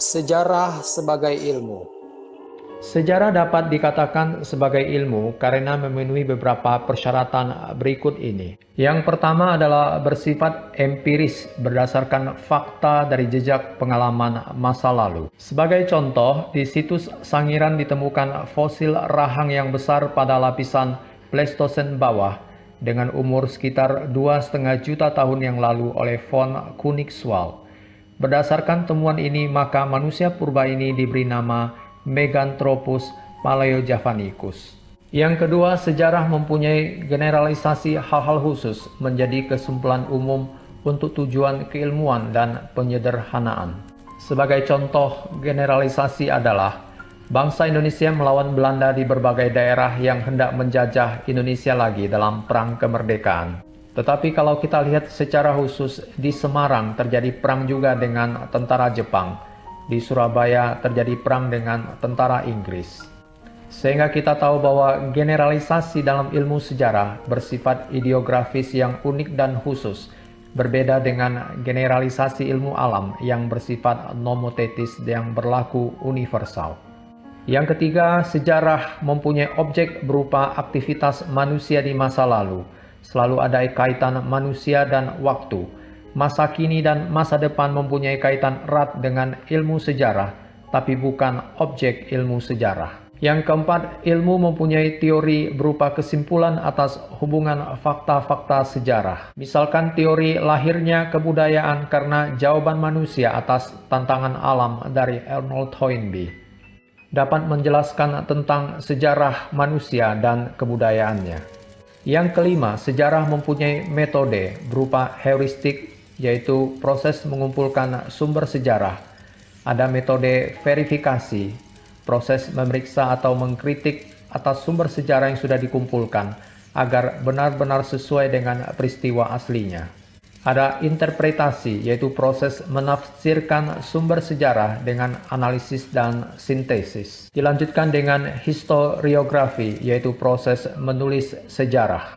Sejarah sebagai ilmu. Sejarah dapat dikatakan sebagai ilmu karena memenuhi beberapa persyaratan berikut ini. Yang pertama adalah bersifat empiris berdasarkan fakta dari jejak pengalaman masa lalu. Sebagai contoh, di situs Sangiran ditemukan fosil rahang yang besar pada lapisan Pleistosen bawah dengan umur sekitar 2,5 juta tahun yang lalu oleh von Koenigswald. Berdasarkan temuan ini, maka manusia purba ini diberi nama Meganthropus palaeojavanicus. Yang kedua, sejarah mempunyai generalisasi hal-hal khusus menjadi kesimpulan umum untuk tujuan keilmuan dan penyederhanaan. Sebagai contoh, generalisasi adalah bangsa Indonesia melawan Belanda di berbagai daerah yang hendak menjajah Indonesia lagi dalam Perang Kemerdekaan. Tetapi kalau kita lihat secara khusus, di Semarang terjadi perang juga dengan tentara Jepang. Di Surabaya terjadi perang dengan tentara Inggris. Sehingga kita tahu bahwa generalisasi dalam ilmu sejarah bersifat ideografis yang unik dan khusus, berbeda dengan generalisasi ilmu alam yang bersifat nomotetis yang berlaku universal. Yang ketiga, sejarah mempunyai objek berupa aktivitas manusia di masa lalu. Selalu ada kaitan manusia dan waktu. Masa kini dan masa depan mempunyai kaitan erat dengan ilmu sejarah, tapi bukan objek ilmu sejarah. Yang keempat, ilmu mempunyai teori berupa kesimpulan atas hubungan fakta-fakta sejarah. Misalkan teori lahirnya kebudayaan karena jawaban manusia atas tantangan alam dari Arnold Toynbee dapat menjelaskan tentang sejarah manusia dan kebudayaannya. Yang kelima, sejarah mempunyai metode berupa heuristik, yaitu proses mengumpulkan sumber sejarah. Ada metode verifikasi, proses memeriksa atau mengkritik atas sumber sejarah yang sudah dikumpulkan agar benar-benar sesuai dengan peristiwa aslinya. Ada interpretasi, yaitu proses menafsirkan sumber sejarah dengan analisis dan sintesis. Dilanjutkan dengan historiografi, yaitu proses menulis sejarah.